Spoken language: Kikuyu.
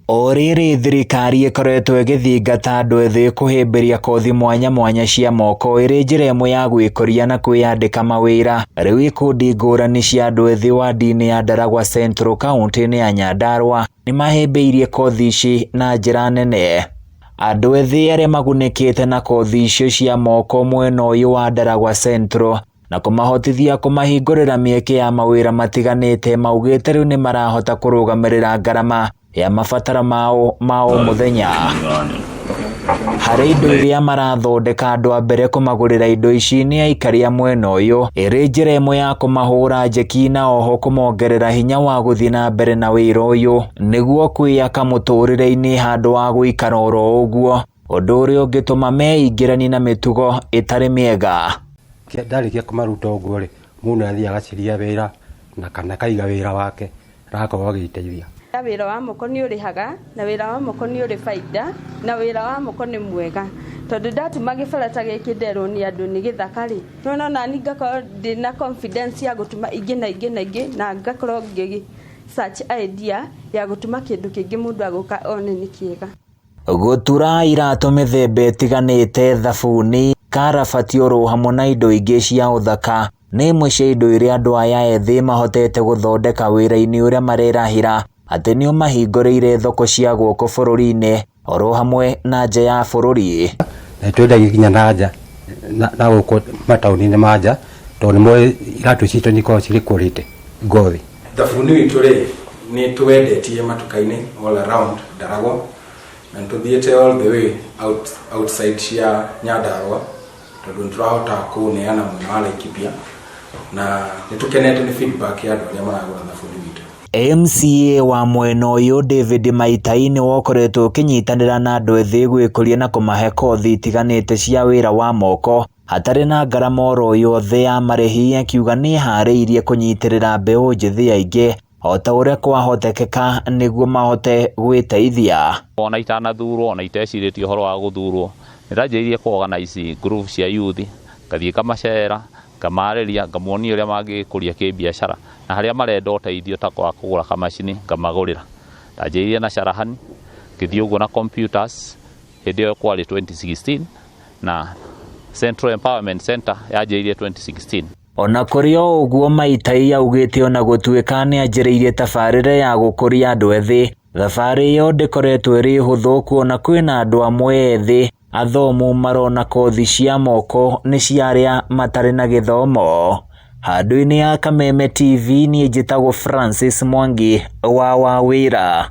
O rĩrĩ thirikari ĩkoretwo ĩgĩthingata andũ ethĩ kũhĩmbĩria kothi mwanya mwanya cia moko ĩrĩ njĩra ĩmwe ya gwĩkũria na kwĩyandĩka mawĩra. Rĩu ikundi ngũrani cia andũ ethĩ wadi-inĩ ya Ndaragwa Central kaunti-inĩ ya Nyandarua nĩmahĩmbĩirie kothi ici na njĩra nene. Andũ ethĩ arĩa magunĩkĩte na kothi icio cia moko mwena ũyũ wa Ndaragwa Central na kũmahotithia kũmahingũrĩra mĩeke ya mawĩra matiganĩte, maugĩte rĩu nĩmarahota kũrũgamĩrĩra ngarama ya mabataro mao ma o mũthenya. Harĩ indo iria marathondeka, andũ a mbere kũmagũrĩra indo ici nĩ aikari a mwena ũyũ, ĩrĩ njĩra ĩmwe ya kũmahũra njeki na oho kũmongerera hinya wa gũthiĩ na mbere na wĩra ũyũ nĩguo kwĩyaka mũtũrĩre-inĩ handũ wa gũikara oro ũguo, ũndũ ũrĩa ũngĩtũma meingĩranie na mĩtugo ĩtarĩ mĩega. Ndarĩkia kũmaruta ũguo rĩ, mũndũ athiĩ agacaria wĩra na kana kaiga wĩra wake agakorwo agĩteithia. Wĩra wa moko nĩ ũrĩhaga na wĩra wa moko nĩ ũrĩ baida na wĩra wa moko nĩ mwega, tondũ ndatuma gĩbara ta gĩkĩ nderwo nĩ andũ nĩ gĩthaka rĩ, no nani ngakorwo ndĩna confidence ya gũtuma ingĩ na ngakorwo ngĩgi search idea ya gũtuma kĩndũ kĩngĩ mũndũ agũka one nĩ kĩega. Gũtura iratũ mĩthemba ĩtiganĩte, thabuni, karabati oro hamwe na indo ingĩ cia ũthaka nĩ imwe cia indo iria andũ aya ethĩ mahotete gũthondeka wĩra-inĩ ũrĩa marerahĩra atĩ nĩ ũmahingũrĩire thoko cia guoko bũrũri-inĩ oro hamwe na nja ya bũrũri. Twendagia nginya na nja na gũkũ mataũni-inĩ ma nja, tondũ nĩmo iratũ citũ nĩkoragwo cirĩ quality ngothi. Thabuni witũ rĩ nĩ twendetie matuka-inĩ all around Ndaragwa na tũthiĩte all the way outside cia Nyandarua, tondũ nĩtũrahota kũneana mwena wa Laikipia na nĩtũkenete nĩ feedback ya andũ arĩa maragũra thabuni witũ. MCA wa mwena ũyũ David Maitai nĩ wokoretwo ũkĩnyitanĩra na andũ ethĩ gwĩkũria na kũmahe kothi itiganĩte cia wĩra wa moko hatarĩ na ngarama oro yothe ya marĩhi, akiuga nĩ harĩirie kũnyitĩrĩra mbeũ njĩthĩ aingĩ o ta ũrĩa kwahotekeka nĩguo mahote gwĩteithia. Ona itanathurwo ona itecirĩtie ũhoro wa gũthurwo, nĩndanjĩrĩirie kũ-organize group cia youth, ngathiĩ ngamacera, ngamarĩria, ngamonia ũrĩa mangĩkũria kĩbiacara, na harĩa marenda ũteithio ta kwa kũgũra kamacini ngamagũrĩra. Ndanjĩrĩirie na carahani, ngĩthiĩ ũguo na computers, hĩndĩ ĩyo kwarĩ 2016 na Central Empowerment Center yanjĩrĩirie 2016. Ona kũrĩ o ũguo, Maitai augĩte ona gũtuĩka nĩ anjĩrĩirie tabarĩra ya gũkũria andũ ethĩ, thabarĩ ĩyo ndĩkoretwo ĩrĩ hũthũ, kuona kwĩna andũ amwe ethĩ athomu marona kothi cia moko nĩ cia arĩa matarĩ na gĩthomo. Handũ-inĩ ya Kameme TV niĩ njĩtagwo Francis Mwangi wa Wawĩra.